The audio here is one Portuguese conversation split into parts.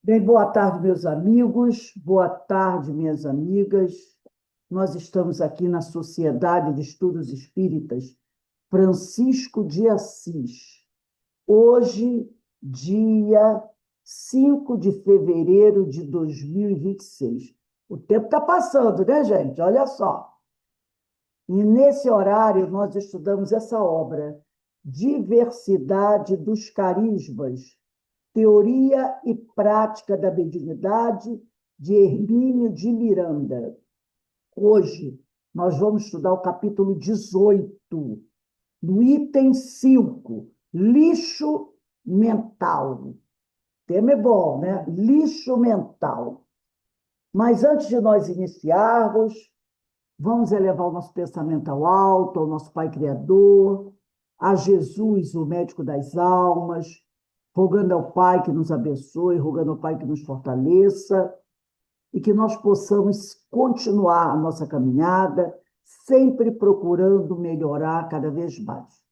Bem, boa tarde, meus amigos, boa tarde, minhas amigas. Nós estamos aqui na Sociedade de Estudos Espíritas Francisco de Assis. Hoje, dia 5 de fevereiro de 2026. O tempo está passando, né, gente? Olha só. E nesse horário nós estudamos essa obra, Diversidade dos Carismas, Teoria e Prática da Mediunidade, de Hermínio de Miranda. Hoje, nós vamos estudar o capítulo 18, no item 5, lixo mental. O tema é bom, né? Lixo mental. Mas antes de nós iniciarmos, vamos elevar o nosso pensamento ao alto, ao nosso Pai Criador, a Jesus, o médico das almas, rogando ao Pai que nos abençoe, rogando ao Pai que nos fortaleça e que nós possamos continuar a nossa caminhada, sempre procurando melhorar cada vez mais.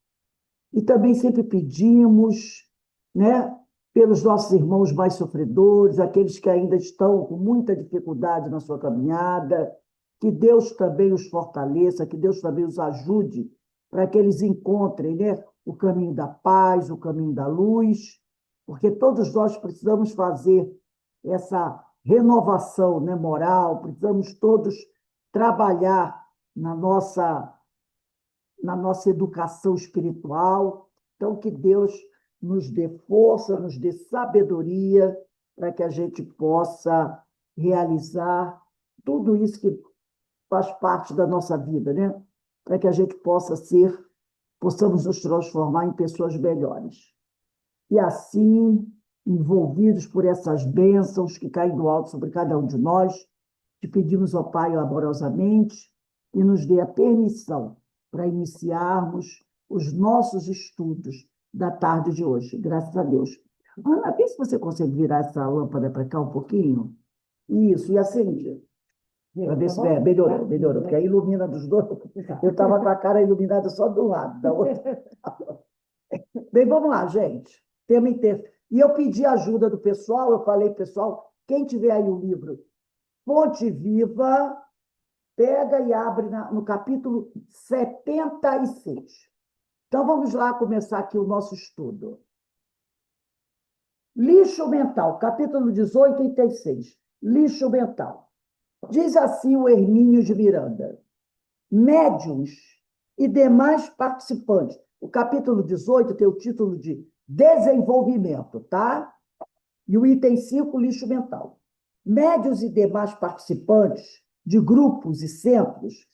E também sempre pedimos, né, pelos nossos irmãos mais sofredores, aqueles que ainda estão com muita dificuldade na sua caminhada, que Deus também os fortaleça, que Deus também os ajude para que eles encontrem, né, o caminho da paz, o caminho da luz, porque todos nós precisamos fazer essa renovação, né, moral, precisamos todos trabalhar na nossa educação espiritual. Então, que Deus nos dê força, nos dê sabedoria para que a gente possa realizar tudo isso que faz parte da nossa vida, né? Para que a gente possamos nos transformar em pessoas melhores. E assim, envolvidos por essas bênçãos que caem do alto sobre cada um de nós, te pedimos, ó Pai, amorosamente, e nos dê a permissão para iniciarmos os nossos estudos da tarde de hoje. Graças a Deus. Ana, vê se você consegue virar essa lâmpada para cá um pouquinho. Isso, e acende. Para ver se melhorou, melhorou, porque aí ilumina dos dois. Eu estava com a cara iluminada só de um lado, da outra. Bem, vamos lá, gente. Tema inteiro. E eu pedi ajuda do pessoal, eu falei, pessoal, quem tiver aí o livro Fonte Viva, pega e abre no capítulo 76. Então, vamos lá começar aqui o nosso estudo. Lixo mental, capítulo 18, item 6. Lixo mental. Diz assim o Hermínio de Miranda: médiuns e demais participantes. O capítulo 18 tem o título de Desenvolvimento, tá? E o item 5, lixo mental. Médiuns e demais participantes de grupos e centros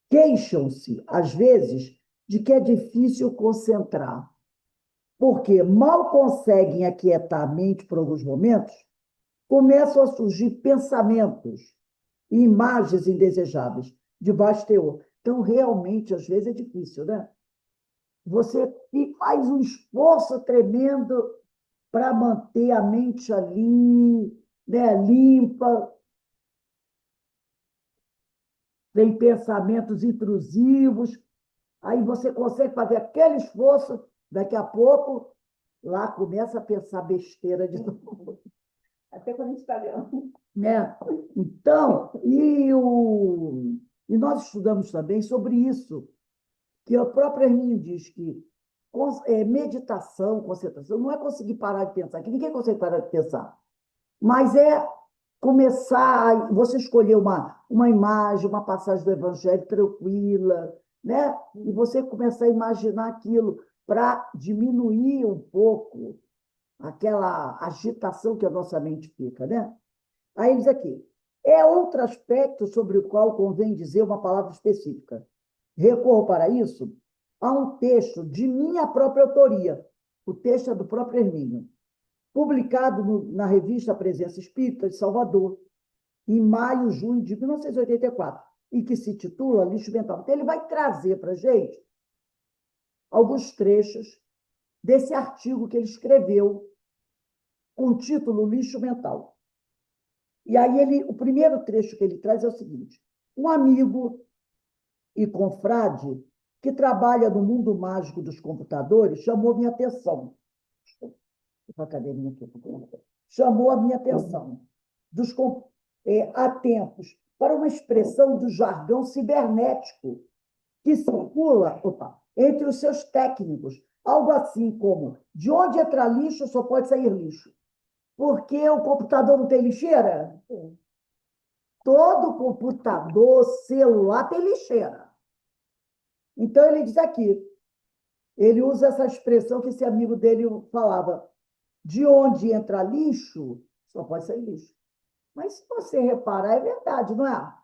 queixam-se, às vezes, de que é difícil concentrar, porque mal conseguem aquietar a mente por alguns momentos, começam a surgir pensamentos e imagens indesejáveis, de baixo teor. Então, realmente, às vezes é difícil, né? Você faz um esforço tremendo para manter a mente ali, né, limpa, tem pensamentos intrusivos, aí você consegue fazer aquele esforço, daqui a pouco, lá começa a pensar besteira de novo. Até quando a gente está lendo. Né? Então, e nós estudamos também sobre isso, que o próprio Hermínio diz que meditação, concentração, não é conseguir parar de pensar, que ninguém consegue parar de pensar, mas é começar, você escolher uma imagem, uma passagem do Evangelho tranquila, né? E você começar a imaginar aquilo para diminuir um pouco aquela agitação que a nossa mente fica, né? Aí ele diz aqui, é outro aspecto sobre o qual convém dizer uma palavra específica. Recorro para isso a um texto de minha própria autoria. O texto é do próprio Hermínio, publicado na revista Presença Espírita de Salvador, em maio, junho de 1984, e que se titula Lixo Mental. Então, ele vai trazer para a gente alguns trechos desse artigo que ele escreveu, com o título Lixo Mental. E aí, o primeiro trecho que ele traz é o seguinte: um amigo e confrade que trabalha no mundo mágico dos computadores chamou minha atenção. Uma cadeirinha aqui. chamou a minha atenção. Atentos para uma expressão do jargão cibernético que circula, entre os seus técnicos, algo assim como: de onde entra lixo, só pode sair lixo. Porque o computador não tem lixeira? Todo computador, celular tem lixeira. Então, ele diz aqui, ele usa essa expressão que esse amigo dele falava: de onde entra lixo, só pode sair lixo. Mas, se você reparar, é verdade, não é?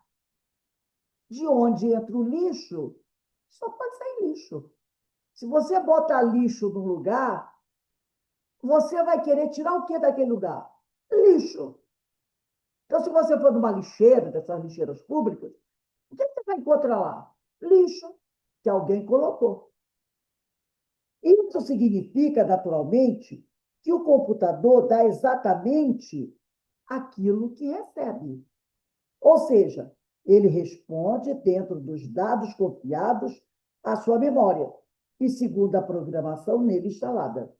De onde entra o lixo, só pode sair lixo. Se você bota lixo num lugar, você vai querer tirar o que daquele lugar? Lixo. Então, se você for numa lixeira, dessas lixeiras públicas, o que você vai encontrar lá? Lixo que alguém colocou. Isso significa, naturalmente, que o computador dá exatamente aquilo que recebe. Ou seja, ele responde dentro dos dados confiados à sua memória e segundo a programação nele instalada.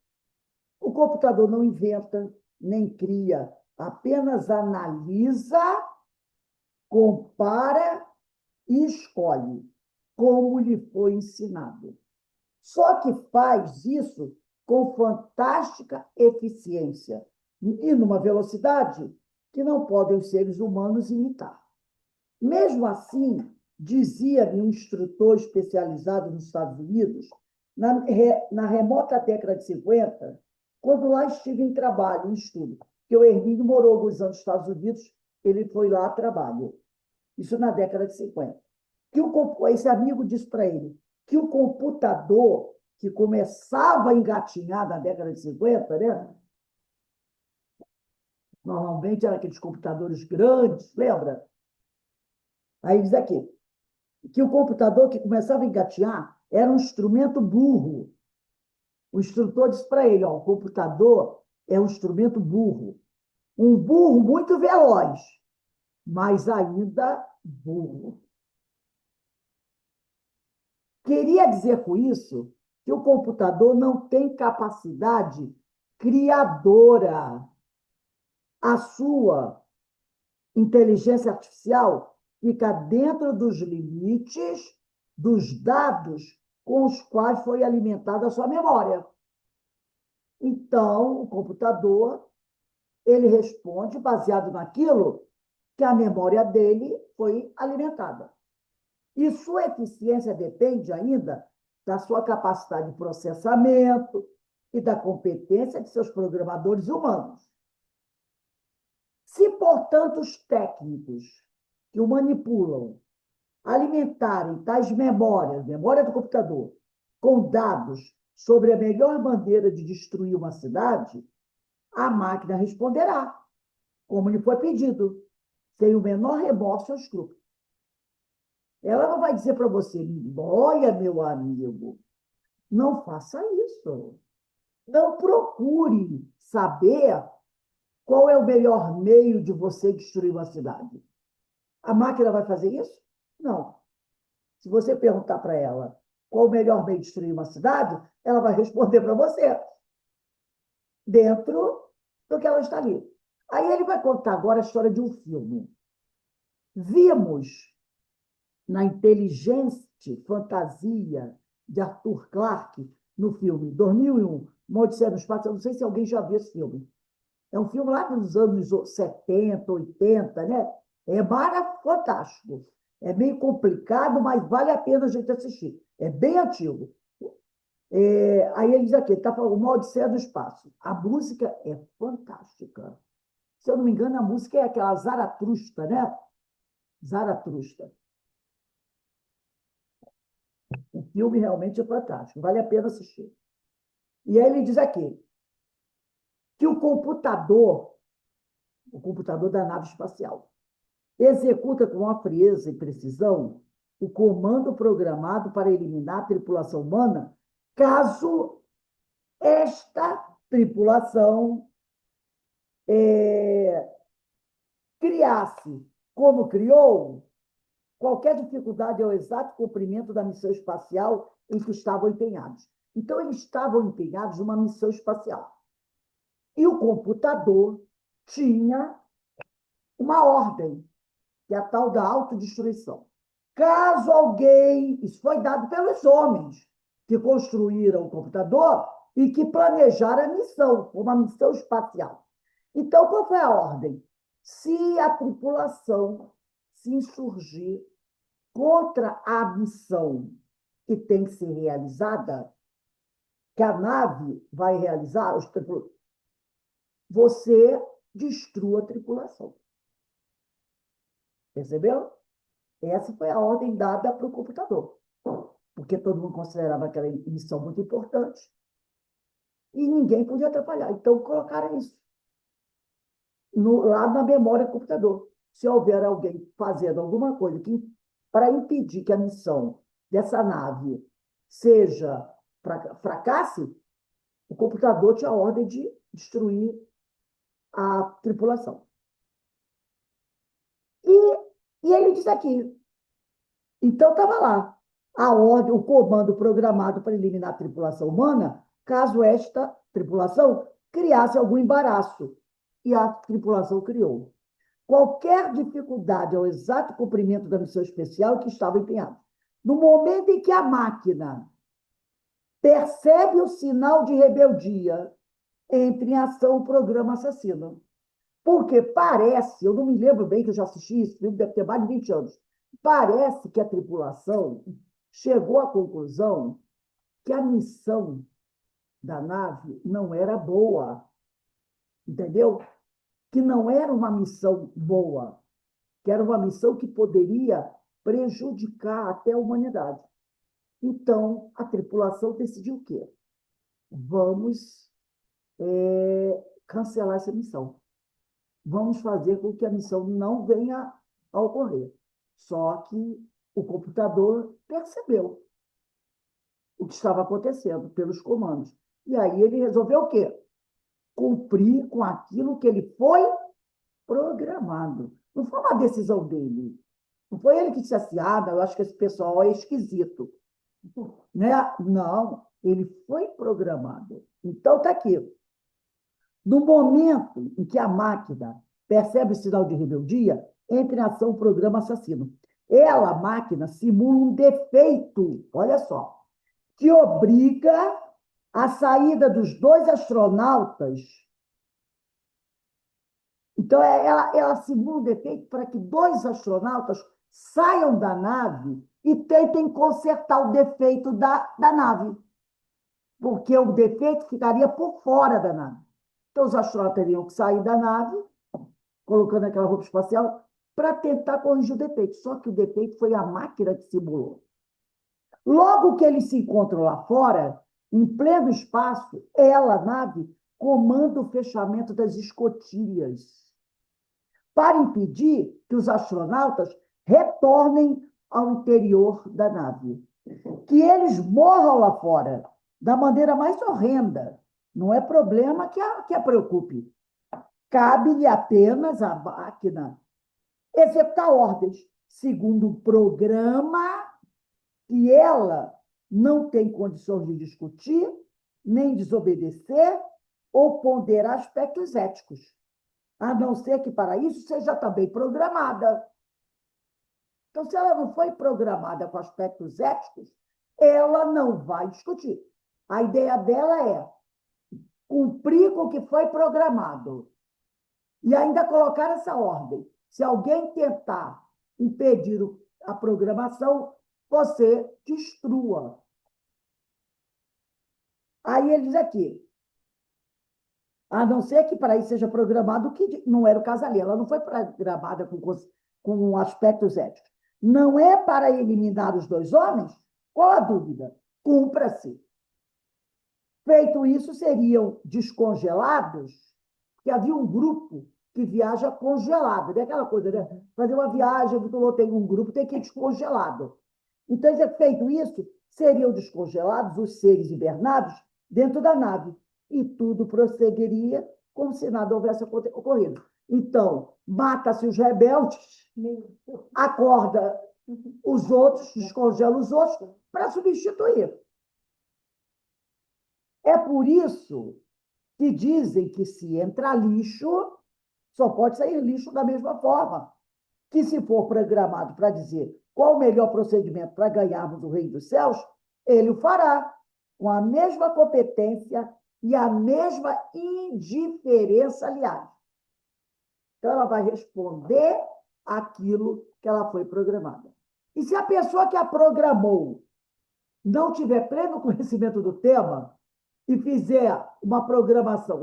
O computador não inventa, nem cria, apenas analisa, compara e escolhe como lhe foi ensinado. Só que faz isso com fantástica eficiência e numa velocidade que não podem os seres humanos imitar. Mesmo assim, dizia-me um instrutor especializado nos Estados Unidos, na remota década de 50, quando lá estive em trabalho, em estudo, que o Hermínio morou alguns anos nos Estados Unidos, ele foi lá a trabalho. Isso na década de 50. Esse amigo disse para ele que o computador, que começava a engatinhar na década de 50, né? Normalmente eram aqueles computadores grandes, lembra? Aí diz aqui, que o computador que começava a engatinhar era um instrumento burro. O instrutor disse para ele, o computador é um instrumento burro. Um burro muito veloz, mas ainda burro. Queria dizer com isso que o computador não tem capacidade criadora. A sua inteligência artificial fica dentro dos limites dos dados com os quais foi alimentada a sua memória. Então, o computador, ele responde baseado naquilo que a memória dele foi alimentada. E sua eficiência depende ainda da sua capacidade de processamento e da competência de seus programadores humanos. Se, portanto, os técnicos que o manipulam alimentarem tais memórias, memória do computador, com dados sobre a melhor maneira de destruir uma cidade, a máquina responderá, como lhe foi pedido, sem o menor remorso ou escrúpulo. Ela não vai dizer para você: olha, meu amigo, não faça isso. Não procure saber qual é o melhor meio de você destruir uma cidade. A máquina vai fazer isso? Não. Se você perguntar para ela qual o melhor meio de destruir uma cidade, ela vai responder para você, dentro do que ela está ali. Aí ele vai contar agora a história de um filme. Vimos na inteligente fantasia de Arthur Clarke, no filme 2001, Uma Odisseia no Espaço. Eu não sei se alguém já viu esse filme. É um filme lá dos anos 70, 80, né? Fantástico. É meio complicado, mas vale a pena a gente assistir. É bem antigo. Aí ele diz aqui, está falando Uma Odisseia no Espaço. A música é fantástica. Se eu não me engano, a música é aquela Zaratustra, né? Zaratustra. O filme realmente é fantástico, vale a pena assistir. E aí ele diz aqui que o computador da nave espacial, executa com uma frieza e precisão o comando programado para eliminar a tripulação humana, caso esta tripulação criasse, como criou, qualquer dificuldade ao exato cumprimento da missão espacial em que estavam empenhados. Então, eles estavam empenhados numa missão espacial. E o computador tinha uma ordem, que é a tal da autodestruição. Caso alguém, isso foi dado pelos homens que construíram o computador e que planejaram a missão, uma missão espacial. Então, qual foi a ordem? Se a tripulação se insurgir contra a missão que tem que ser realizada, que a nave vai realizar, você destrua a tripulação. Percebeu? Essa foi a ordem dada para o computador, porque todo mundo considerava aquela missão muito importante e ninguém podia atrapalhar. Então, colocaram isso lá na memória do computador. Se houver alguém fazendo alguma coisa para impedir que a missão dessa nave seja fracasse, o computador tinha a ordem de destruir a tripulação. E ele diz aqui, então estava lá a ordem, o comando programado para eliminar a tripulação humana, caso esta tripulação criasse algum embaraço. E a tripulação criou. Qualquer dificuldade ao exato cumprimento da missão especial que estava empenhada. No momento em que a máquina percebe o sinal de rebeldia, entra em ação o programa assassino. Porque parece, eu não me lembro bem que eu já assisti esse filme, deve ter mais de 20 anos, parece que a tripulação chegou à conclusão que a missão da nave não era boa, entendeu? Que não era uma missão boa, que era uma missão que poderia prejudicar até a humanidade. Então, a tripulação decidiu o quê? Vamos cancelar essa missão. Vamos fazer com que a missão não venha a ocorrer. Só que o computador percebeu o que estava acontecendo pelos comandos. E aí ele resolveu o quê? Cumprir com aquilo que ele foi programado. Não foi uma decisão dele. Não foi ele que disse assim, eu acho que esse pessoal é esquisito. Né? Não, ele foi programado. Então, está aqui. No momento em que a máquina percebe o sinal de rebeldia, entra em ação o programa assassino. Ela, a máquina, simula um defeito, olha só, que obriga a saída dos dois astronautas. Então, ela simula um defeito para que dois astronautas saiam da nave e tentem consertar o defeito da nave. Porque o defeito ficaria por fora da nave. Então, os astronautas teriam que sair da nave, colocando aquela roupa espacial, para tentar corrigir o defeito. Só que o defeito foi a máquina que simulou. Logo que eles se encontram lá fora, em pleno espaço, ela, a nave, comanda o fechamento das escotilhas para impedir que os astronautas retornem ao interior da nave. Que eles morram lá fora da maneira mais horrenda. Não é problema que a preocupe. Cabe-lhe apenas à máquina executar ordens, segundo o programa que ela não tem condições de discutir, nem desobedecer ou ponderar aspectos éticos, a não ser que para isso seja também programada. Então, se ela não foi programada com aspectos éticos, ela não vai discutir. A ideia dela é cumprir com o que foi programado. E ainda colocar essa ordem. Se alguém tentar impedir a programação, você destrua. Aí ele diz aqui, a não ser que para isso seja programado, que não era o caso ali. Ela não foi programada com aspectos éticos. Não é para eliminar os dois homens? Qual a dúvida? Cumpra-se. Feito isso, seriam descongelados, porque havia um grupo que viaja congelado, né? Aquela coisa, né? Fazer uma viagem, muito louco, tem um grupo, tem que ir descongelado. Então, feito isso, seriam descongelados os seres hibernados dentro da nave, e tudo prosseguiria como se nada houvesse ocorrido. Então, mata-se os rebeldes, acorda os outros, descongela os outros, para substituir. É por isso que dizem que se entra lixo, só pode sair lixo da mesma forma. Que se for programado para dizer qual o melhor procedimento para ganharmos o reino dos céus, ele o fará, com a mesma competência e a mesma indiferença, aliás. Então, ela vai responder aquilo que ela foi programada. E se a pessoa que a programou não tiver pleno conhecimento do tema e fizer uma programação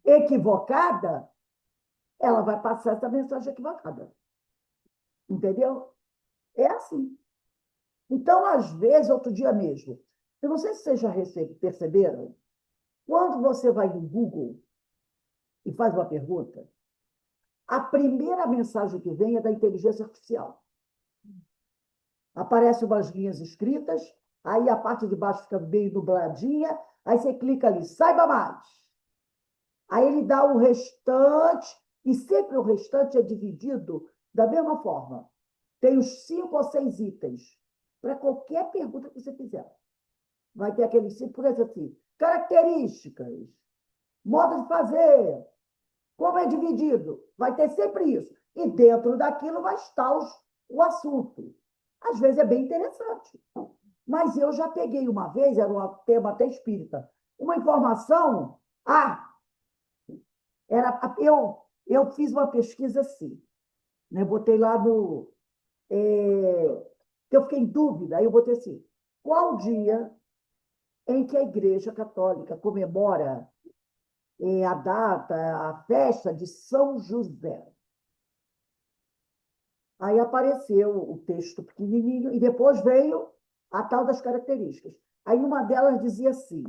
equivocada, ela vai passar essa mensagem equivocada. Entendeu? É assim. Então, às vezes, outro dia mesmo, eu não sei se vocês já perceberam, quando você vai no Google e faz uma pergunta, a primeira mensagem que vem é da inteligência artificial. Aparecem umas linhas escritas, aí a parte de baixo fica meio nubladinha, aí você clica ali, saiba mais. Aí ele dá o restante, e sempre o restante é dividido da mesma forma. Tem os 5 ou 6 itens, para qualquer pergunta que você fizer. Vai ter aqueles 5, por exemplo, assim, características, modo de fazer, como é dividido. Vai ter sempre isso. E dentro daquilo vai estar o assunto. Às vezes é bem interessante. Mas eu já peguei uma vez, era um tema até espírita, uma informação. Eu fiz uma pesquisa assim, né? Botei lá no. Que eu fiquei em dúvida, aí eu botei assim: qual dia em que a Igreja Católica comemora a data, a festa de São José? Aí apareceu o texto pequenininho e depois veio a tal das características. Aí uma delas dizia assim,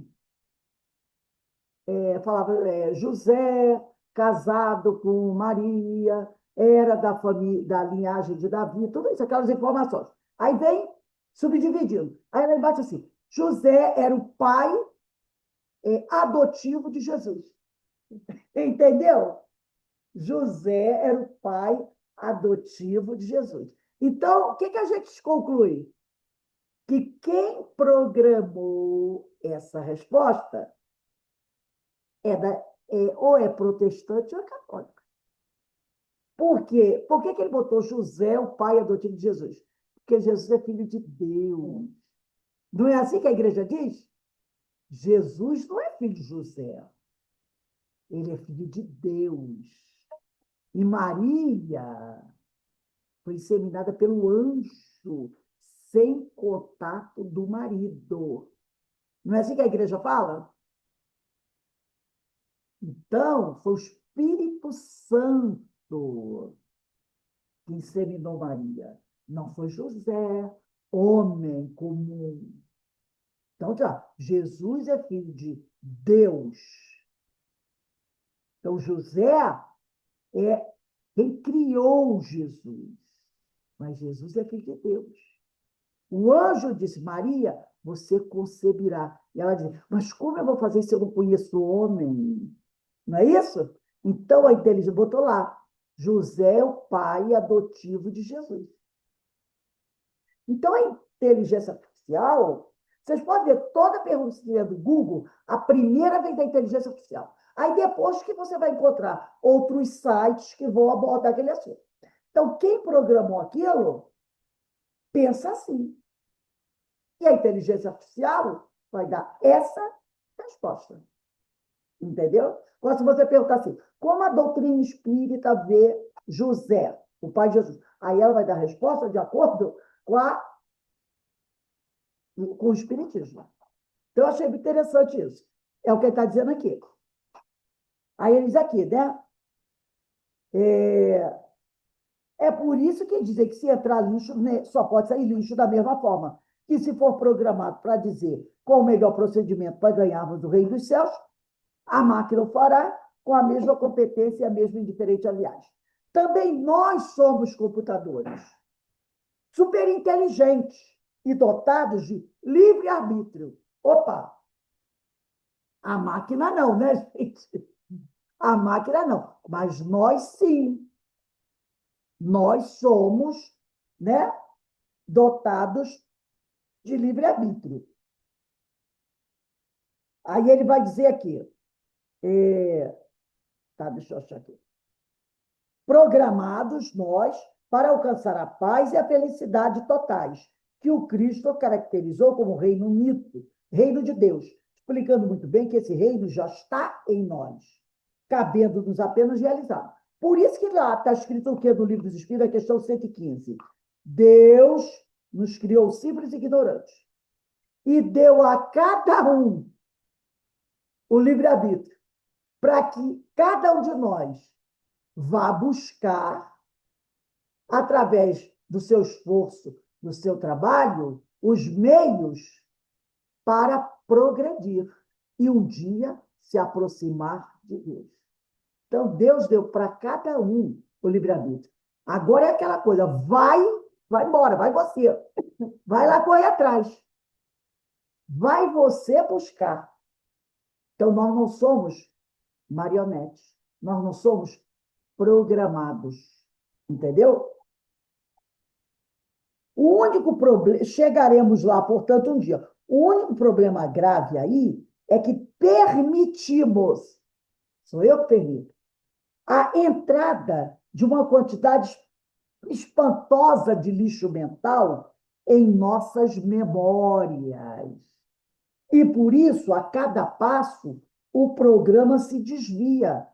falava José, casado com Maria, era da família, da linhagem de Davi, tudo isso, aquelas informações. Aí vem subdividindo. Aí lá embaixo assim, José era o pai adotivo de Jesus. Entendeu? José era o pai adotivo de Jesus. Então, o que a gente conclui? Que quem programou essa resposta ou é protestante ou é católico. Por quê? Por que ele botou José, o pai adotivo de Jesus? Porque Jesus é filho de Deus. Não é assim que a igreja diz? Jesus não é filho de José. Ele é filho de Deus. E Maria foi inseminada pelo anjo, sem contato do marido. Não é assim que a igreja fala? Então, foi o Espírito Santo que inseminou Maria. Não foi José, homem comum. Então, já, Jesus é filho de Deus. Então, José é quem criou Jesus. Mas Jesus é filho de Deus. O anjo disse, Maria, você conceberá. E ela disse, mas como eu vou fazer se eu não conheço o homem? Não é isso? Então a inteligência botou lá, José é o pai adotivo de Jesus. Então a inteligência artificial, vocês podem ver toda a pergunta do Google, a primeira vem da inteligência artificial. Aí depois que você vai encontrar outros sites que vão abordar aquele assunto. Então, quem programou aquilo, pensa assim. E a inteligência artificial vai dar essa resposta. Entendeu? Agora, se você perguntar assim, como a doutrina espírita vê José, o pai de Jesus? Aí ela vai dar a resposta de acordo com o espiritismo. Então, eu achei interessante isso. É o que ele está dizendo aqui. Aí ele diz aqui, né? É por isso que dizem que se entrar lixo, né, só pode sair lixo da mesma forma. Que se for programado para dizer qual o melhor procedimento para ganharmos o reino dos céus, a máquina o fará com a mesma competência e a mesma indiferente, aliás. Também nós somos computadores superinteligentes e dotados de livre-arbítrio. Opa! A máquina não, né, gente? A máquina não, mas nós sim. Nós somos, né, dotados de livre-arbítrio. Aí ele vai dizer aqui, Tá, deixa eu achar aqui. Programados nós para alcançar a paz e a felicidade totais, que o Cristo caracterizou como reino unido, reino de Deus, explicando muito bem que esse reino já está em nós, cabendo-nos apenas realizar. Por isso que lá está escrito o que no Livro dos Espíritos, a questão 115. Deus nos criou simples e ignorantes e deu a cada um o livre-arbítrio, para que cada um de nós vá buscar, através do seu esforço, do seu trabalho, os meios para progredir e um dia se aproximar de Deus. Então, Deus deu para cada um o livre-arbítrio. Agora é aquela coisa, vai embora, vai você. Vai lá correr atrás. Vai você buscar. Então, nós não somos marionetes. Nós não somos programados. Entendeu? O único problema, chegaremos lá, portanto, um dia. O único problema grave aí é que permitimos, sou eu que permito, a entrada de uma quantidade espantosa de lixo mental em nossas memórias. E por isso, a cada passo, o programa se desvia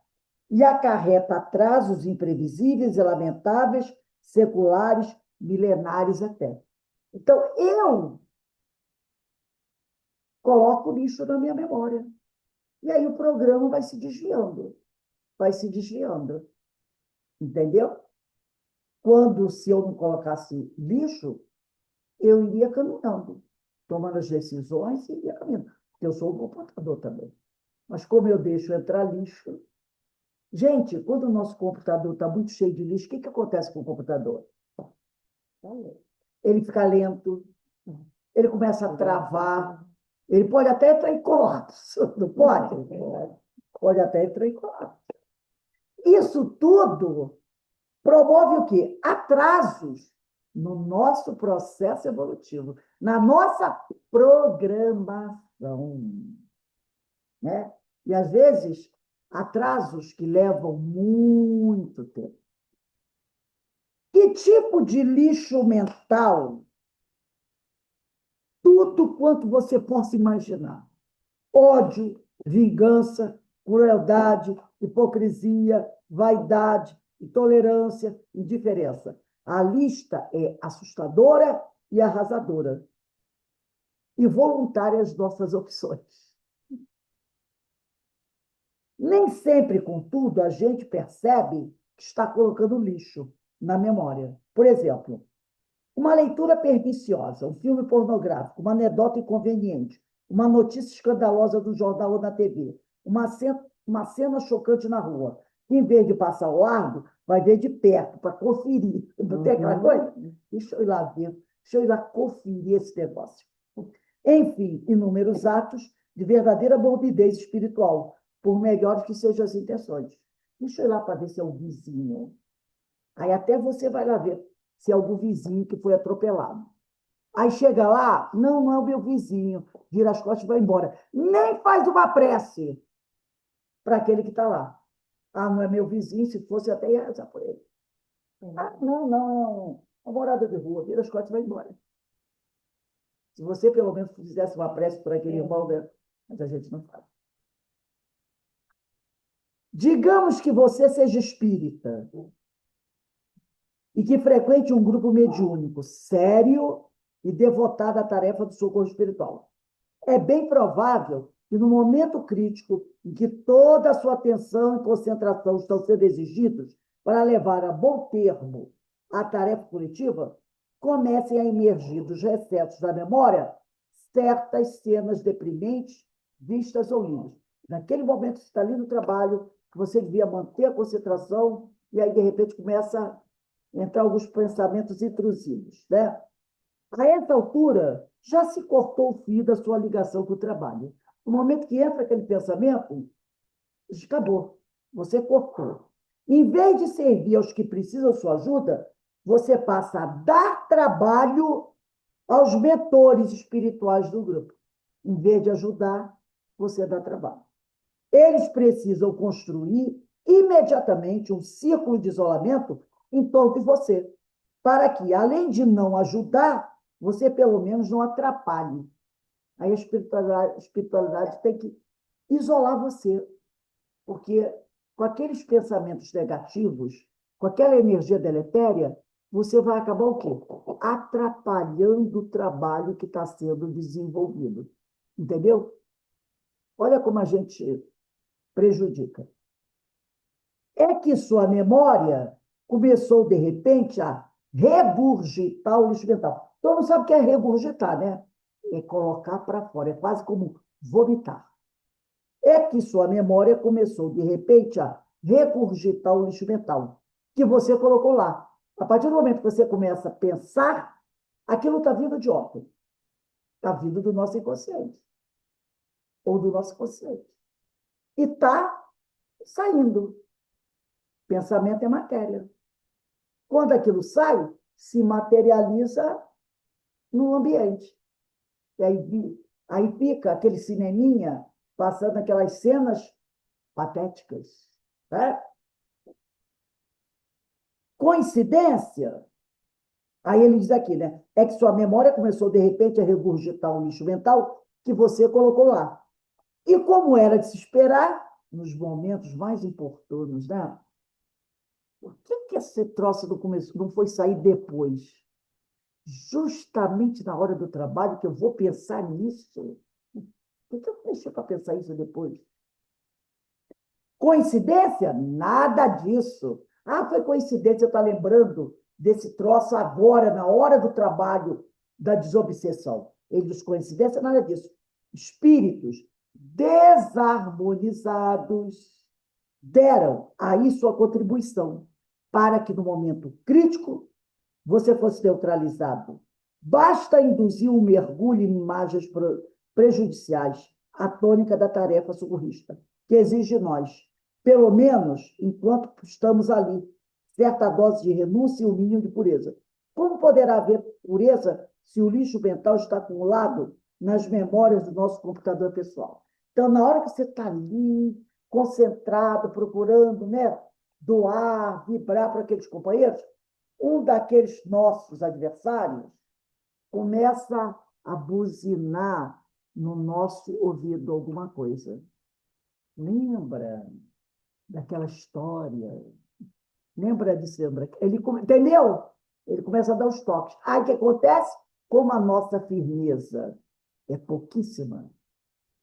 e acarreta atrasos imprevisíveis e lamentáveis, seculares, milenares até. Então, eu coloco lixo na minha memória. E aí o programa vai se desviando. Vai se desviando. Entendeu? Quando, se eu não colocasse lixo, eu iria caminhando, tomando as decisões e iria caminhando. Porque eu sou um computador também. Mas como eu deixo entrar lixo... Gente, quando o nosso computador está muito cheio de lixo, o que acontece com o computador? Ele fica lento, ele começa a travar, ele pode até entrar em colapso, não pode? Pode até entrar em colapso. Isso tudo promove o quê? Atrasos no nosso processo evolutivo, na nossa programação. Né? E, às vezes, atrasos que levam muito tempo. Que tipo de lixo mental? Tudo quanto você possa imaginar. Ódio, vingança, crueldade, hipocrisia, vaidade, intolerância, indiferença. A lista é assustadora e arrasadora. E voluntárias as nossas opções. Nem sempre, contudo, a gente percebe que está colocando lixo na memória. Por exemplo, uma leitura perniciosa, um filme pornográfico, uma anedota inconveniente, uma notícia escandalosa do jornal ou na TV, uma cena chocante na rua. Em vez de passar ao largo, vai ver de perto para conferir. Não tem aquela coisa? Deixa eu ir lá ver, deixa eu ir lá conferir esse negócio. Enfim, inúmeros atos de verdadeira morbidez espiritual, por melhores que sejam as intenções. Deixa eu ir lá para ver se é o vizinho. Aí até você vai lá ver se é algum vizinho que foi atropelado. Aí chega lá, não é o meu vizinho, vira as costas e vai embora. Nem faz uma prece para aquele que está lá. Ah, não é meu vizinho, se fosse até ia rezar por ele. Ah, não, é um morador de rua, vira as costas e vai embora. Se você pelo menos fizesse uma prece por aquele irmão, né? Mas a gente não faz. Digamos que você seja espírita e que frequente um grupo mediúnico sério e devotado à tarefa do socorro espiritual. É bem provável que no momento crítico em que toda a sua atenção e concentração estão sendo exigidos para levar a bom termo a tarefa coletiva, comecem a emergir dos recessos da memória certas cenas deprimentes vistas ou lidas. Naquele momento você está ali no trabalho, que você devia manter a concentração, e aí, de repente, começa a entrar alguns pensamentos intrusivos. Né? A essa altura, já se cortou o fio da sua ligação com o trabalho. No momento que entra aquele pensamento, acabou. Você cortou. Em vez de servir aos que precisam sua ajuda, você passa a dar trabalho aos mentores espirituais do grupo. Em vez de ajudar, você dá trabalho. Eles precisam construir imediatamente um círculo de isolamento em torno de você, para que, além de não ajudar, você pelo menos não atrapalhe. Aí a espiritualidade tem que isolar você, porque com aqueles pensamentos negativos, com aquela energia deletéria, você vai acabar o quê? Atrapalhando o trabalho que está sendo desenvolvido. Entendeu? Olha como a gente prejudica. É que sua memória começou, de repente, a regurgitar o lixo mental. Todo mundo sabe o que é regurgitar, né? É colocar para fora, é quase como vomitar. É que sua memória começou, de repente, a regurgitar o lixo mental que você colocou lá. A partir do momento que você começa a pensar, aquilo está vindo de ontem. Está vindo do nosso inconsciente ou do nosso consciente. E está saindo. Pensamento é matéria. Quando aquilo sai, se materializa no ambiente. E aí fica aquele cineminha passando aquelas cenas patéticas. Né? Coincidência? Aí ele diz aqui, né? É que sua memória começou, de repente, a regurgitar o lixo mental que você colocou lá. E como era de se esperar, nos momentos mais oportunos, né? Por que esse troço não foi sair depois? Justamente na hora do trabalho que eu vou pensar nisso. Por que eu deixei para pensar isso depois? Coincidência? Nada disso. Ah, foi coincidência eu estar lembrando desse troço agora, na hora do trabalho da desobsessão. Ele diz coincidência? Nada disso. Espíritos desarmonizados deram aí sua contribuição para que no momento crítico você fosse neutralizado. Basta induzir um mergulho em imagens prejudiciais, a tônica da tarefa socorrista, que exige de nós, pelo menos enquanto estamos ali, certa dose de renúncia e o mínimo de pureza. Como poderá haver pureza se o lixo mental está acumulado nas memórias do nosso computador pessoal? Então, na hora que você está ali, concentrado, procurando, né, doar, vibrar para aqueles companheiros, um daqueles nossos adversários começa a buzinar no nosso ouvido alguma coisa. Lembra daquela história? Lembra disso? Lembra? Entendeu? Ele começa a dar os toques. Aí o que acontece? Como a nossa firmeza é pouquíssima,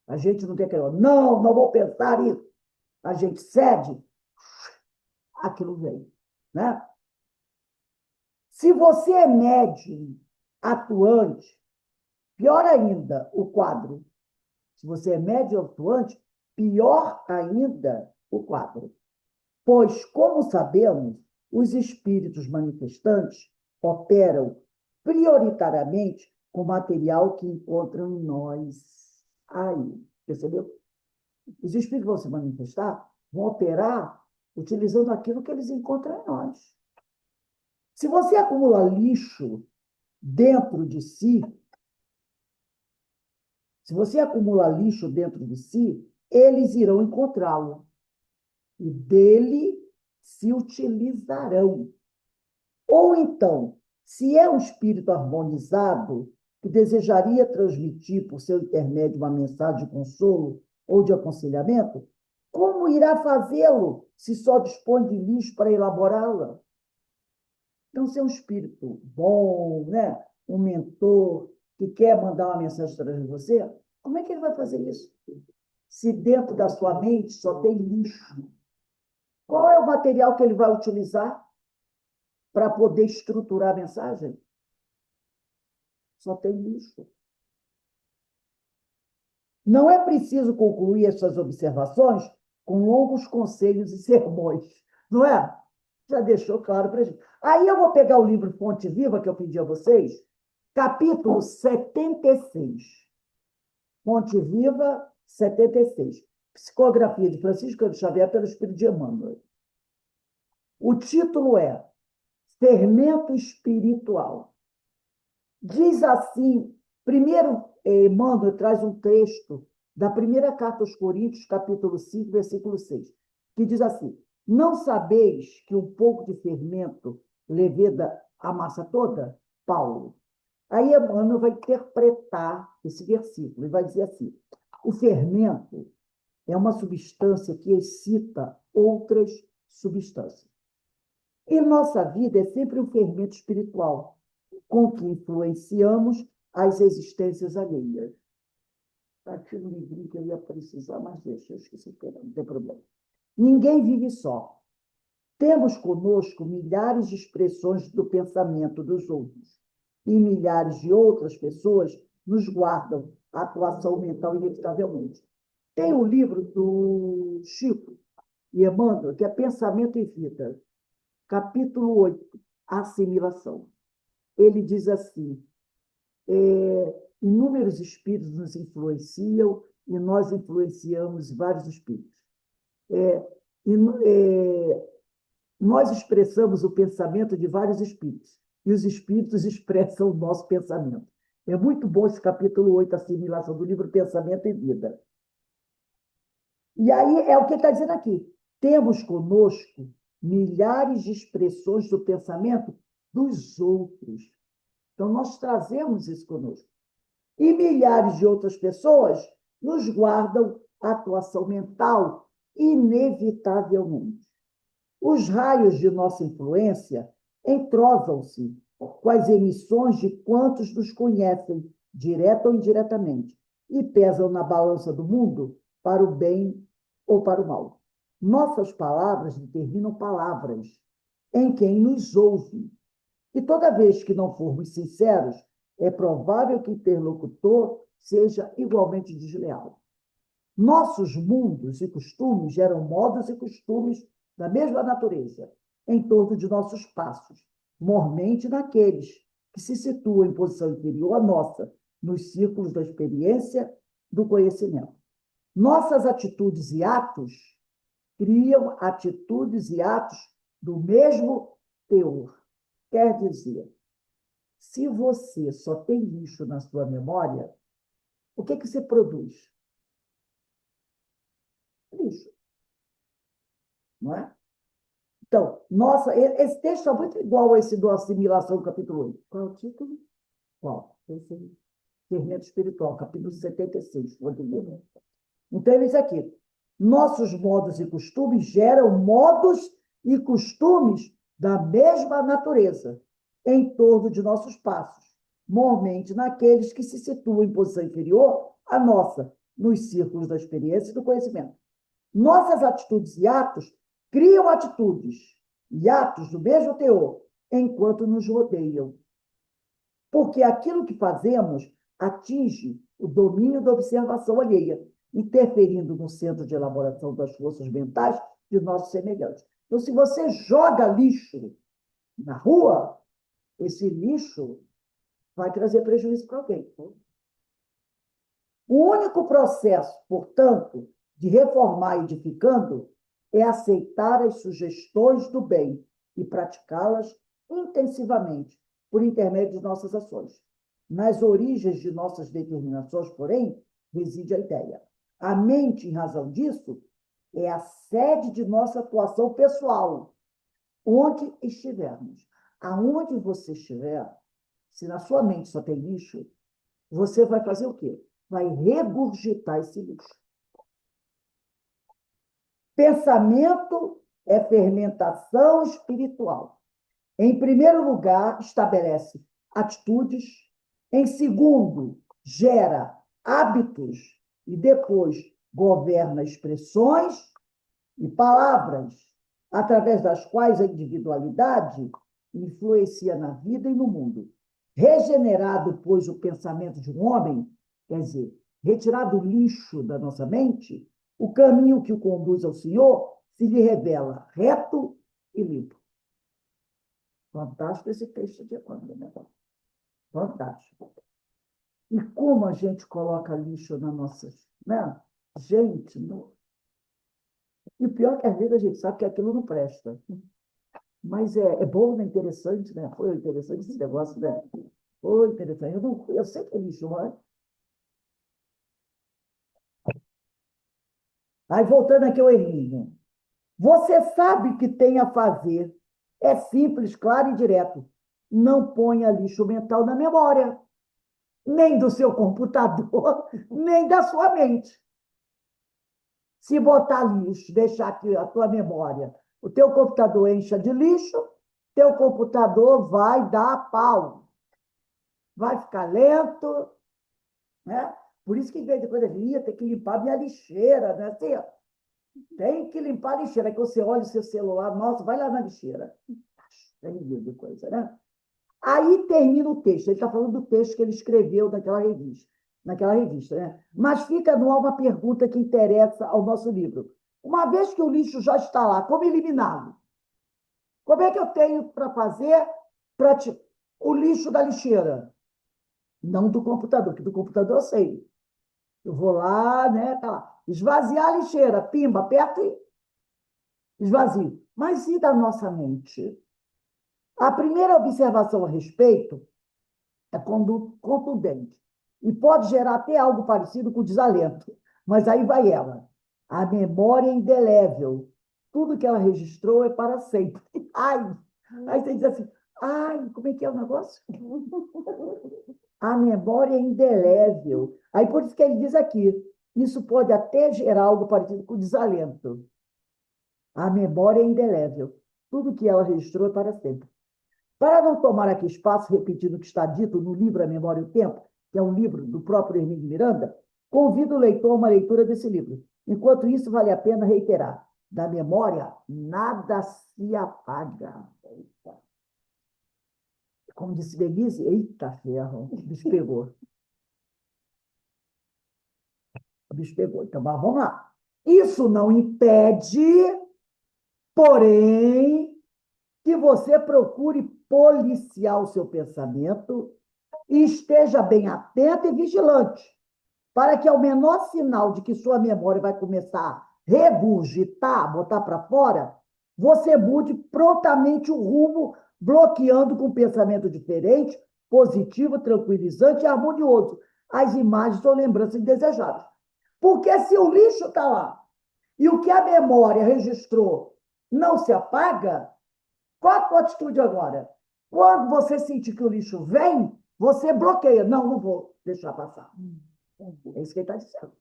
a gente não tem aquela, não vou pensar isso. A gente cede, aquilo vem. Né? Se você é médium atuante, pior ainda o quadro. Se você é médium atuante, pior ainda o quadro. Pois, como sabemos, os espíritos manifestantes operam prioritariamente com material que encontram em nós. Aí, percebeu? Os espíritos vão se manifestar, vão operar utilizando aquilo que eles encontram em nós. Se você acumula lixo dentro de si, se você acumula lixo dentro de si, eles irão encontrá-lo e dele se utilizarão. Ou então, se é um espírito harmonizado que desejaria transmitir por seu intermédio uma mensagem de consolo ou de aconselhamento, como irá fazê-lo se só dispõe de lixo para elaborá-la? Então, se é um espírito bom, né? Um mentor que quer mandar uma mensagem através de você, como é que ele vai fazer isso? Se dentro da sua mente só tem lixo, qual é o material que ele vai utilizar para poder estruturar a mensagem? Só tem lixo. Não é preciso concluir essas observações com longos conselhos e sermões, não é? Já deixou claro para a gente. Aí eu vou pegar o livro Fonte Viva, que eu pedi a vocês, capítulo 76. Fonte Viva, 76. Psicografia de Francisco de Xavier pelo Espírito de Emmanuel. O título é Fermento Espiritual. Diz assim, primeiro, Emmanuel traz um texto da primeira carta aos Coríntios, capítulo 5, versículo 6, que diz assim: Não sabeis que um pouco de fermento leveda a massa toda? Paulo. Aí Emmanuel vai interpretar esse versículo e vai dizer assim: o fermento é uma substância que excita outras substâncias. E nossa vida é sempre um fermento espiritual, com que influenciamos as existências alheias. Aqui no livrinho que eu ia precisar, mas deixa, eu esqueci, não tem problema. Ninguém vive só. Temos conosco milhares de expressões do pensamento dos outros, e milhares de outras pessoas nos guardam a atuação mental inevitavelmente. Tem o livro do Chico e Emmanuel, que é Pensamento e Vida, capítulo 8, Assimilação. Ele diz assim: inúmeros espíritos nos influenciam e nós influenciamos vários espíritos. E, nós expressamos o pensamento de vários espíritos e os espíritos expressam o nosso pensamento. É muito bom esse capítulo 8, Assimilação, do livro Pensamento e Vida. E aí é o que está dizendo aqui. Temos conosco milhares de expressões do pensamento dos outros. Então, nós trazemos isso conosco. E milhares de outras pessoas nos guardam a atuação mental inevitavelmente. Os raios de nossa influência entrosam-se com as emissões de quantos nos conhecem, direta ou indiretamente, e pesam na balança do mundo para o bem ou para o mal. Nossas palavras determinam palavras em quem nos ouve. E toda vez que não formos sinceros, é provável que o interlocutor seja igualmente desleal. Nossos mundos e costumes geram modos e costumes da mesma natureza, em torno de nossos passos, mormente naqueles que se situam em posição inferior à nossa, nos círculos da experiência, do conhecimento. Nossas atitudes e atos criam atitudes e atos do mesmo teor. Quer dizer, se você só tem lixo na sua memória, o que você produz? Lixo, não é? Então, nossa, esse texto é muito igual a esse do Assimilação, capítulo 8. Qual é o título? Qual? Esse aí. Fermento Espiritual, capítulo 76. Então, ele diz aqui: nossos modos e costumes geram modos e costumes da mesma natureza em torno de nossos passos, mormente naqueles que se situam em posição inferior à nossa, nos círculos da experiência e do conhecimento. Nossas atitudes e atos criam atitudes e atos do mesmo teor, enquanto nos rodeiam. Porque aquilo que fazemos atinge o domínio da observação alheia, interferindo no centro de elaboração das forças mentais de nossos semelhantes. Então, se você joga lixo na rua, esse lixo vai trazer prejuízo para alguém. O único processo, portanto, de reformar edificando é aceitar as sugestões do bem e praticá-las intensivamente por intermédio de nossas ações. Nas origens de nossas determinações, porém, reside a ideia. A mente, em razão disso, é a sede de nossa atuação pessoal, onde estivermos. Aonde você estiver, se na sua mente só tem lixo, você vai fazer o quê? Vai regurgitar esse lixo. Pensamento é fermentação espiritual. Em primeiro lugar, estabelece atitudes. Em segundo, gera hábitos. E depois, governa expressões e palavras, através das quais a individualidade influencia na vida e no mundo. Regenerado, pois, o pensamento de um homem, quer dizer, retirado o lixo da nossa mente, o caminho que o conduz ao Senhor se lhe revela reto e limpo. Fantástico esse texto de Emmanuel, né? Fantástico. E como a gente coloca lixo na nossa... Né? Gente, não... E o pior é que às vezes a gente sabe que aquilo não presta. Mas é bom, né? Interessante, né? Foi interessante esse negócio, né? Foi interessante. Eu sei que é lixo, mas... Aí, voltando aqui ao Hermínio. Você sabe o que tem a fazer. É simples, claro e direto. Não ponha lixo mental na memória, nem do seu computador, nem da sua mente. Se botar lixo, deixar aqui a tua memória, o teu computador encha de lixo, teu computador vai dar pau, vai ficar lento, né? Por isso que, de vez em quando, eu ia ter que limpar minha lixeira, né? Assim, ó, tem que limpar a lixeira. Aí que você olha o seu celular, nossa, vai lá na lixeira. Cheio de coisa, né? Aí termina o texto. Ele está falando do texto que ele escreveu naquela revista, né? Mas fica no ar uma pergunta que interessa ao nosso livro. Uma vez que o lixo já está lá, como eliminá-lo? Como é que eu tenho para fazer para o lixo da lixeira? Não do computador, que do computador eu sei. Eu vou lá, né? Tá lá. Esvaziar a lixeira, pimba, aperta e esvazio. Mas e da nossa mente? A primeira observação a respeito é contundente e pode gerar até algo parecido com desalento. Mas aí vai ela. A memória é indelével. Tudo que ela registrou é para sempre. Ai, aí você diz assim, ai, como é que é o negócio? A memória é indelével. Aí por isso que ele diz aqui, isso pode até gerar algo parecido com desalento. A memória é indelével. Tudo que ela registrou é para sempre. Para não tomar aqui espaço repetindo o que está dito no livro A Memória e o Tempo, que é um livro do próprio Hermínio de Miranda, convido o leitor a uma leitura desse livro. Enquanto isso, vale a pena reiterar: da memória, nada se apaga. Como disse Denise, eita ferro, o bicho pegou. O bicho pegou. Então, vamos lá. Isso não impede, porém, que você procure policiar o seu pensamento e esteja bem atento e vigilante, para que ao menor sinal de que sua memória vai começar a regurgitar, botar para fora, você mude prontamente o rumo, bloqueando com um pensamento diferente, positivo, tranquilizante e harmonioso as imagens ou lembranças indesejáveis. Porque se o lixo está lá e o que a memória registrou não se apaga, qual a tua atitude agora? Quando você sentir que o lixo vem, você bloqueia. Não, não vou deixar passar. É isso que ele está dizendo.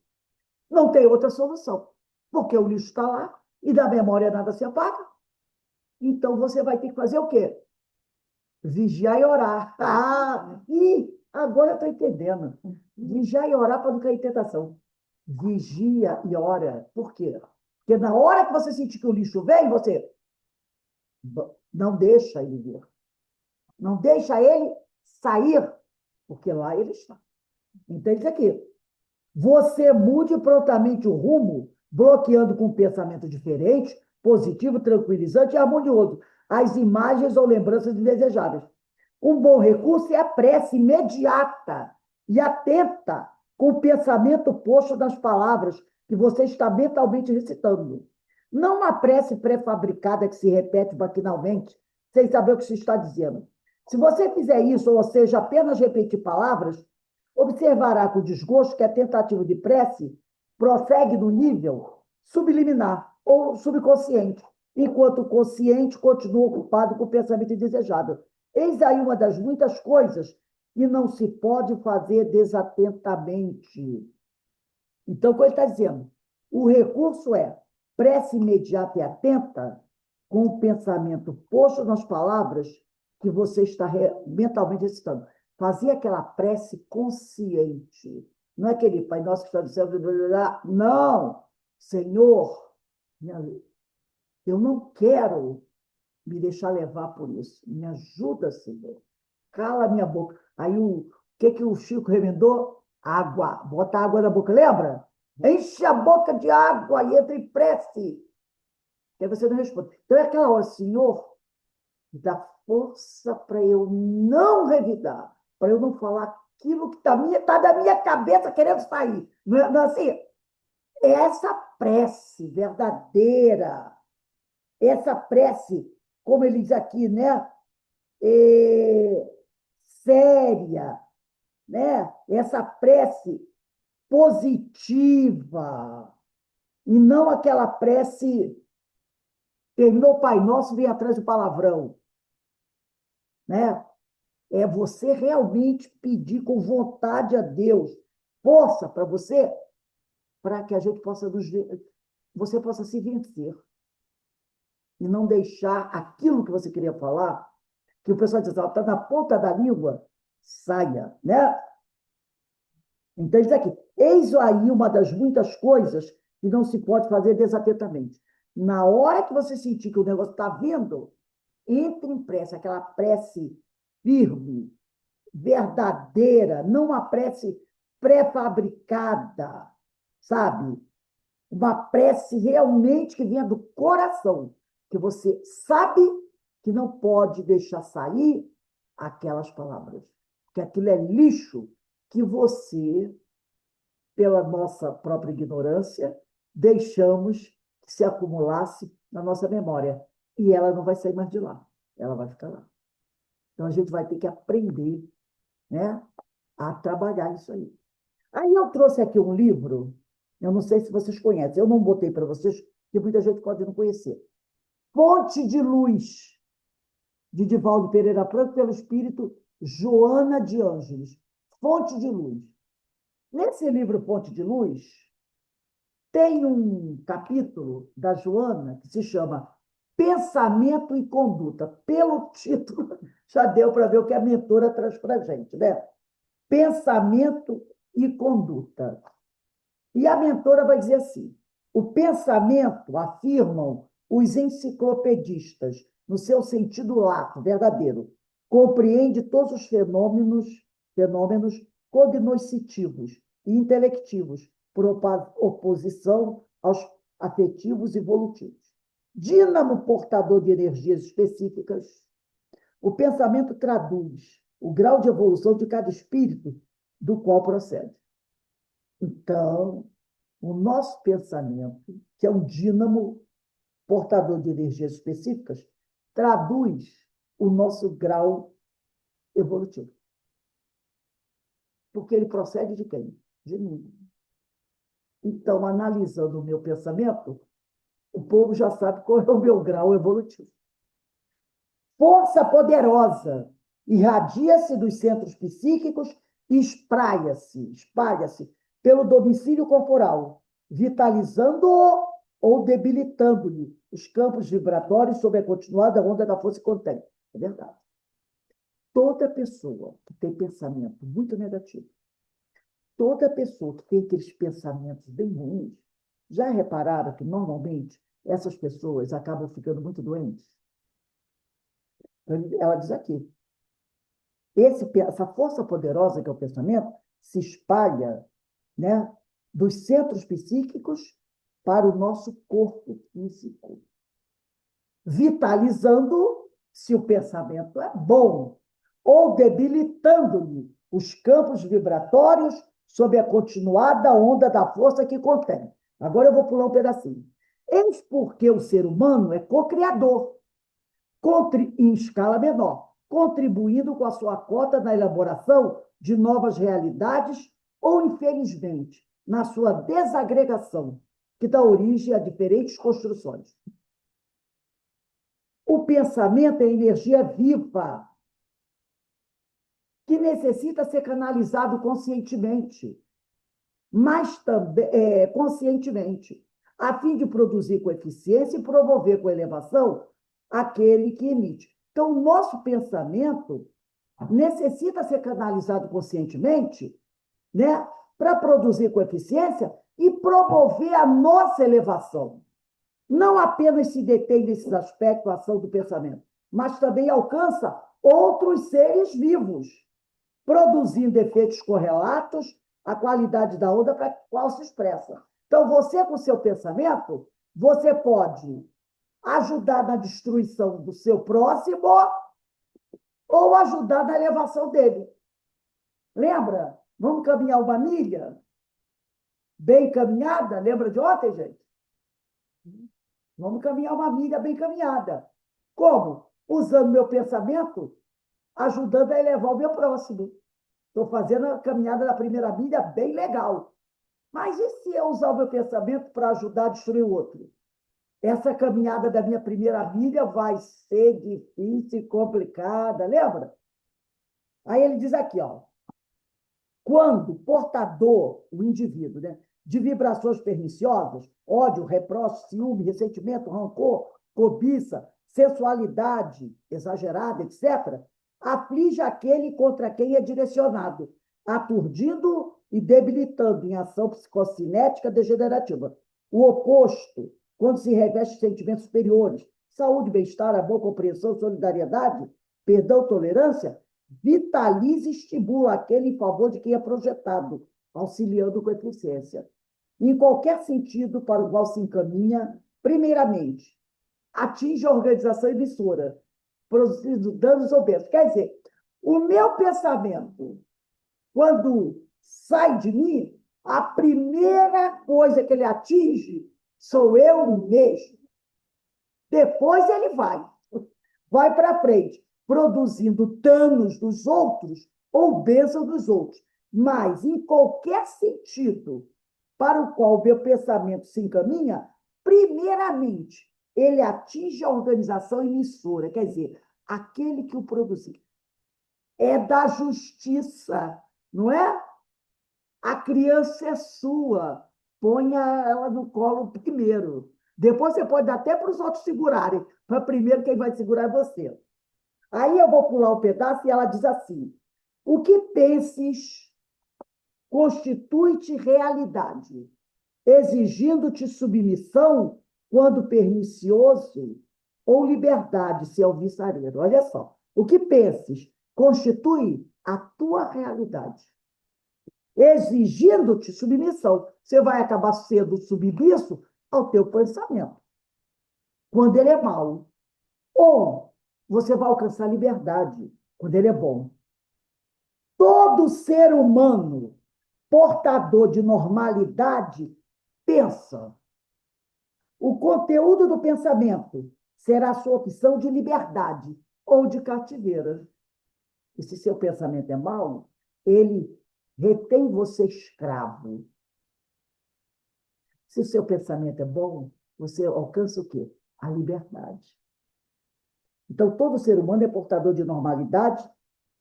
Não tem outra solução. Porque o lixo está lá e da memória nada se apaga. Então você vai ter que fazer o quê? Vigiar e orar. Ah, e agora eu estou entendendo. Vigiar e orar para não cair em tentação. Vigia e ora. Por quê? Porque na hora que você sentir que o lixo vem, você não deixa ele vir. Não deixa ele sair, porque lá ele está. Então, ele diz aqui, você mude prontamente o rumo, bloqueando com um pensamento diferente, positivo, tranquilizante e harmonioso as imagens ou lembranças indesejáveis. Um bom recurso é a prece imediata e atenta com o pensamento posto nas palavras que você está mentalmente recitando. Não uma prece pré-fabricada que se repete maquinalmente, sem saber o que se está dizendo. Se você fizer isso, ou seja, apenas repetir palavras, observará com desgosto que a tentativa de prece prossegue no nível subliminar ou subconsciente, enquanto o consciente continua ocupado com o pensamento indesejável. Eis aí uma das muitas coisas que não se pode fazer desatentamente. Então, o que ele está dizendo? O recurso é prece imediata e atenta com o pensamento posto nas palavras que você está mentalmente recitando. Fazer aquela prece consciente. Não é aquele Pai Nosso que está no céu. Não! Senhor, eu não quero me deixar levar por isso. Me ajuda, Senhor. Cala a minha boca. Aí o que o Chico remendou? Água. Bota água na boca, lembra? Enche a boca de água e entra em prece. E aí você não responde. Então é aquela hora, Senhor, dá força para eu não revidar, para eu não falar aquilo que está da minha cabeça querendo sair. Não é assim? É essa prece verdadeira, essa prece, como ele diz aqui, né? É, séria, né? Essa prece positiva, e não aquela prece Terminou o Pai Nosso, vem atrás do palavrão, né? É você realmente pedir com vontade a Deus força para você, para que a gente possa você possa se vencer e não deixar aquilo que você queria falar, que o pessoal diz, está na ponta da língua, saia, né? Então, diz aqui, eis aí uma das muitas coisas que não se pode fazer desatentamente. Na hora que você sentir que o negócio está vindo, entre em prece, aquela prece firme, verdadeira, não uma prece pré-fabricada, sabe? Uma prece realmente que venha do coração, que você sabe que não pode deixar sair aquelas palavras, que aquilo é lixo que você, pela nossa própria ignorância, deixamos que se acumulasse na nossa memória. E ela não vai sair mais de lá, ela vai ficar lá. Então a gente vai ter que aprender, né, a trabalhar isso aí. Aí eu trouxe aqui um livro, eu não sei se vocês conhecem, eu não botei para vocês, porque muita gente pode não conhecer. Fonte de Luz, de Divaldo Pereira Franco, pelo espírito Joana de Ângeles. Fonte de Luz. Nesse livro Fonte de Luz, tem um capítulo da Joana que se chama Pensamento e Conduta. Pelo título, já deu para ver o que a mentora traz para a gente, né? Pensamento e conduta. E a mentora vai dizer assim: o pensamento, afirmam os enciclopedistas, no seu sentido lato, verdadeiro, compreende todos os fenômenos cognoscitivos e intelectivos, por oposição aos afetivos e evolutivos. Dínamo portador de energias específicas, o pensamento traduz o grau de evolução de cada espírito do qual procede. Então, o nosso pensamento, que é um dínamo portador de energias específicas, traduz o nosso grau evolutivo. Porque ele procede de quem? De mim. Então, analisando o meu pensamento, o povo já sabe qual é o meu grau evolutivo. Força poderosa irradia-se dos centros psíquicos e espalha-se pelo domicílio corporal, vitalizando-o ou debilitando-lhe os campos vibratórios sob a continuada onda da força que contém. É verdade. Toda pessoa que tem pensamento muito negativo, toda pessoa que tem aqueles pensamentos bem ruins, já repararam que, normalmente, essas pessoas acabam ficando muito doentes? Ela diz aqui, essa força poderosa que é o pensamento se espalha, né, dos centros psíquicos para o nosso corpo físico, vitalizando, se o pensamento é bom, ou debilitando-lhe os campos vibratórios sob a continuada onda da força que contém. Agora eu vou pular um pedacinho. Eis porque o ser humano é co-criador, em escala menor, contribuindo com a sua cota na elaboração de novas realidades ou, infelizmente, na sua desagregação, que dá origem a diferentes construções. O pensamento é energia viva, que necessita ser canalizado conscientemente, mas também conscientemente, a fim de produzir com eficiência e promover com elevação aquele que emite. Então, o nosso pensamento necessita ser canalizado conscientemente, né, para produzir com eficiência e promover a nossa elevação. Não apenas se detém nesses aspectos a ação do pensamento, mas também alcança outros seres vivos, produzindo efeitos correlatos à qualidade da onda para a qual se expressa. Então, você, com o seu pensamento, você pode ajudar na destruição do seu próximo ou ajudar na elevação dele. Lembra? Vamos caminhar uma milha? Bem caminhada? Lembra de ontem, gente? Vamos caminhar uma milha bem caminhada. Como? Usando meu pensamento, ajudando a elevar o meu próximo. Estou fazendo a caminhada da primeira milha bem legal. Mas e se eu usar o meu pensamento para ajudar a destruir o outro? Essa caminhada da minha primeira milha vai ser difícil e complicada, lembra? Aí ele diz aqui, ó, quando portador, o indivíduo, né, de vibrações perniciosas, ódio, reproche, ciúme, ressentimento, rancor, cobiça, sensualidade exagerada, etc., aflige aquele contra quem é direcionado, aturdindo e debilitando em ação psicocinética degenerativa. O oposto, quando se reveste de sentimentos superiores, saúde, bem-estar, amor, compreensão, solidariedade, perdão, tolerância, vitaliza e estimula aquele em favor de quem é projetado, auxiliando com eficiência. Em qualquer sentido para o qual se encaminha, primeiramente, atinge a organização emissora, produzindo danos obesos. Quer dizer, o meu pensamento, quando sai de mim, a primeira coisa que ele atinge sou eu mesmo. Depois ele vai para frente, produzindo danos dos outros ou bênçãos dos outros. Mas, em qualquer sentido para o qual o meu pensamento se encaminha, primeiramente, ele atinge a organização emissora, quer dizer, aquele que o produziu. É da justiça, não é? A criança é sua, ponha ela no colo primeiro. Depois você pode dar até para os outros segurarem, mas primeiro quem vai segurar é você. Aí eu vou pular um pedaço e ela diz assim: o que penses constitui-te realidade, exigindo-te submissão quando pernicioso ou liberdade se alvissareiro. Olha só, o que penses constitui a tua realidade, exigindo-te submissão. Você vai acabar sendo submisso ao teu pensamento, quando ele é mau. Ou você vai alcançar liberdade, quando ele é bom. Todo ser humano portador de normalidade pensa. O conteúdo do pensamento será a sua opção de liberdade ou de cativeiro. E se seu pensamento é mau, ele retém você escravo. Se seu pensamento é bom, você alcança o quê? A liberdade. Então, todo ser humano é portador de normalidade.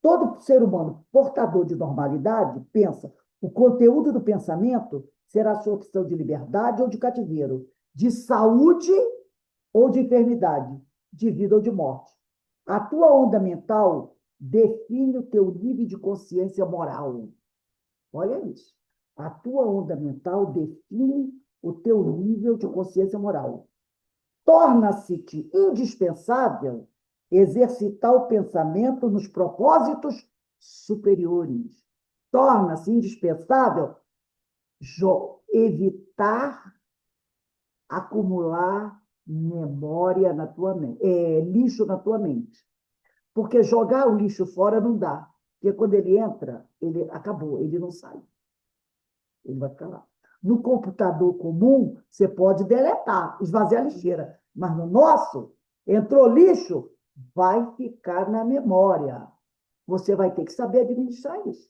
Todo ser humano portador de normalidade pensa. O conteúdo do pensamento será a sua opção de liberdade ou de cativeiro, de saúde ou de enfermidade, de vida ou de morte. A tua onda mental define o teu nível de consciência moral. Olha isso. A tua onda mental define o teu nível de consciência moral. Torna-se-te indispensável exercitar o pensamento nos propósitos superiores. Torna-se indispensável evitar acumular memória na tua mente, lixo na tua mente. Porque jogar o lixo fora não dá. Porque quando ele entra, ele acabou, ele não sai. Ele vai ficar lá. No computador comum, você pode deletar, esvaziar a lixeira. Mas no nosso, entrou lixo, vai ficar na memória. Você vai ter que saber administrar isso.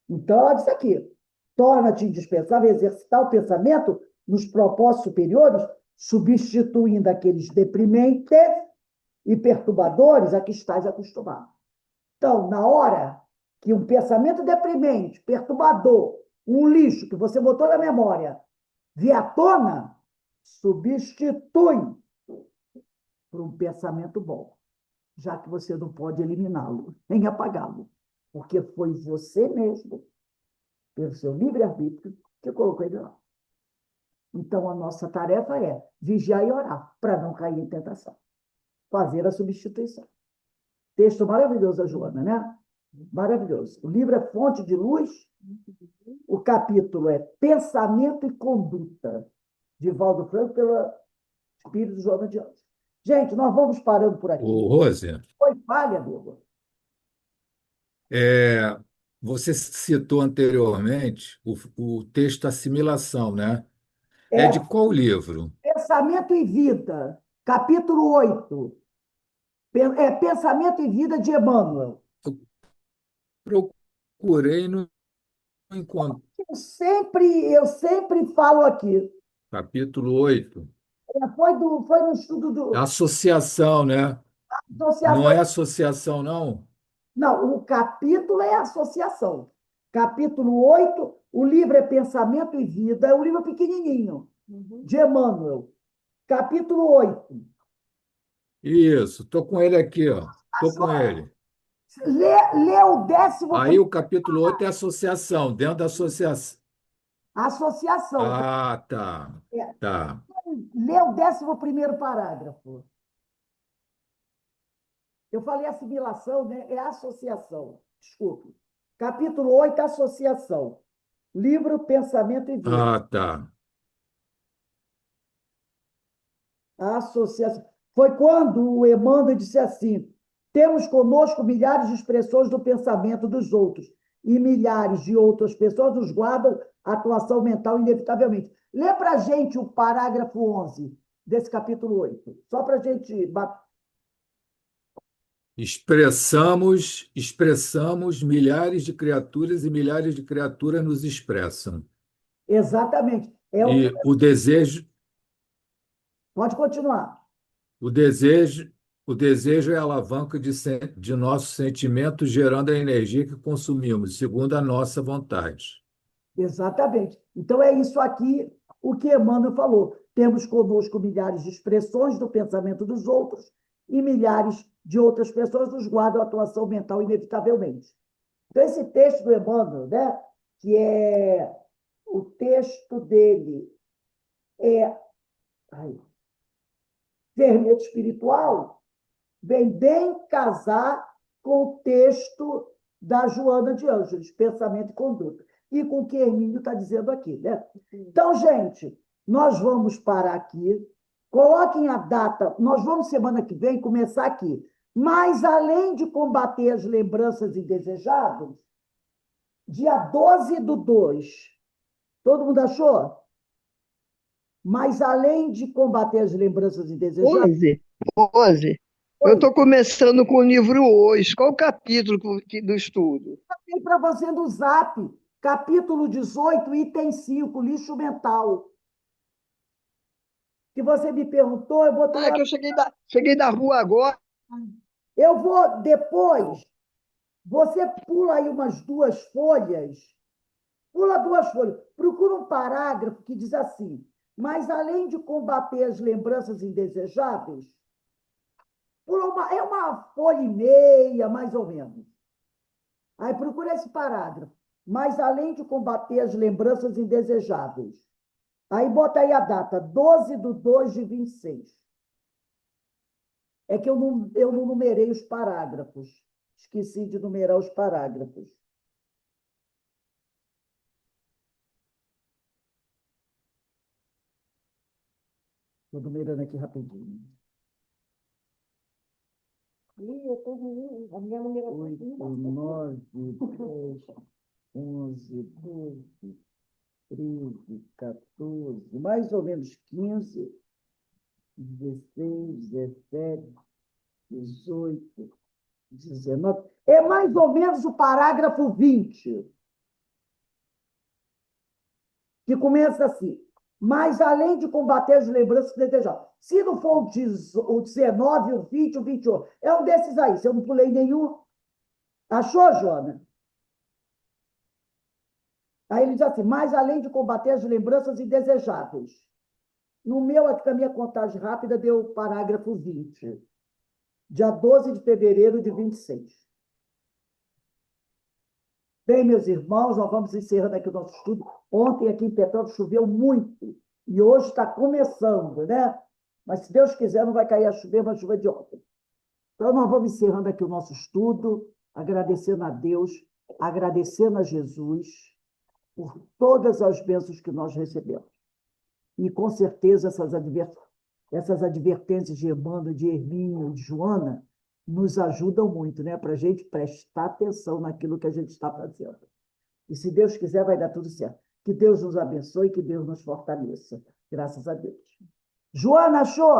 Então, olha isso aqui. Torna-te indispensável exercitar o pensamento nos propósitos superiores, substituindo aqueles deprimentes e perturbadores a que estás acostumado. Então, na hora que um pensamento deprimente, perturbador, um lixo que você botou na memória, vier à tona, substitui por um pensamento bom, já que você não pode eliminá-lo, nem apagá-lo, porque foi você mesmo, pelo seu livre-arbítrio, que colocou ele lá. Então, a nossa tarefa é vigiar e orar, para não cair em tentação. Fazer a substituição. Texto maravilhoso, a Joana, né? Maravilhoso. O livro é Fonte de Luz, o capítulo é Pensamento e Conduta, de Valdo Franco, pelo Espírito Joana de Anjos. Gente, nós vamos parando por aqui. Ô, Rose, Foi falha, amigo. é, você citou anteriormente o texto Assimilação, né? É É de qual livro? Pensamento e Vida, capítulo 8. É Pensamento e Vida de Emmanuel. Procurei no encontro. Eu sempre falo aqui, Capítulo 8. Foi no estudo do Associação, né? Não associação. é associação, não? Não, o capítulo é associação. Capítulo 8, o livro é Pensamento e Vida, é um livro pequenininho, de Emmanuel. Capítulo 8. Isso, estou com ele aqui, ó. Estou com ele. Lê o décimo Aí primeiro. o capítulo 8 é associação, dentro da associação. Associação. Ah, tá. É, Tá. lê o 11º parágrafo. Eu falei assimilação, né? É associação. Desculpe. Capítulo 8, associação. Livro Pensamento e Vida. Ah, tá. A associação. Foi quando o Emmanuel disse assim: temos conosco milhares de expressões do pensamento dos outros, e milhares de outras pessoas nos guardam a atuação mental inevitavelmente. Lê para a gente o parágrafo 11 desse capítulo 8, só para a gente bater. Expressamos milhares de criaturas e milhares de criaturas nos expressam. Exatamente. É o que. E Pode continuar. o desejo, o desejo é a alavanca de nossos sentimentos, gerando a energia que consumimos, segundo a nossa vontade. Exatamente. Então, é isso aqui o que Emmanuel falou. Temos conosco milhares de expressões do pensamento dos outros e milhares de outras pessoas nos guardam a atuação mental inevitavelmente. Então, esse texto do Emmanuel, né, que é o texto dele, é ai, Fermento Espiritual, vem bem casar com o texto da Joana de Ângeles, Pensamento e Conduta, e com o que Hermínio está dizendo aqui. Né? Então, gente, nós vamos parar aqui. Coloquem a data. Nós vamos, semana que vem, começar aqui. Mas, além de combater as lembranças indesejáveis, dia 12/2. Todo mundo achou? Mas, além de combater as lembranças indesejáveis. 11. 11. Eu Oi, estou começando com o livro hoje. Qual o capítulo do estudo? tem para você no Zap, capítulo 18, item 5, lixo mental. Que você me perguntou, eu botei Ah, é lá. que eu cheguei da rua agora. Eu vou depois. Você pula aí umas 2 folhas. Pula 2 folhas. Procura um parágrafo que diz assim: mas além de combater as lembranças indesejáveis, é uma folha e meia, mais ou menos. Aí procura esse parágrafo. Mas além de combater as lembranças indesejáveis. Aí bota aí a data, 12/2/26. É que eu não numerei os parágrafos. Esqueci de numerar os parágrafos. Estou numerando aqui rapidinho. A minha numeração 8, 9, 10, 11, 12, 13, 14, mais ou menos 15, 16, 17, 18, 19. É mais ou menos o parágrafo 20, que começa assim. Mas além de combater as lembranças desejáveis. Se não for o 19, o 20, o 21, é um desses aí. Se eu não pulei nenhum. Achou, Jona? Aí ele diz assim: mas além de combater as lembranças indesejáveis. No meu, aqui na minha contagem rápida, deu o parágrafo 20, dia 12 de fevereiro de 26. Bem, meus irmãos, nós vamos encerrando aqui o nosso estudo. Ontem aqui em Petrópolis choveu muito e hoje está começando, né? Mas se Deus quiser, não vai cair a chover, mas chuva de ontem. Então, nós vamos encerrando aqui o nosso estudo, agradecendo a Deus, agradecendo a Jesus por todas as bênçãos que nós recebemos. E, com certeza, essas advertências de Emmanuel, de Hermínio, de Joana, nos ajudam muito, né? Para a gente prestar atenção naquilo que a gente está fazendo. E, se Deus quiser, vai dar tudo certo. Que Deus nos abençoe, que Deus nos fortaleça. Graças a Deus. Joana, achou?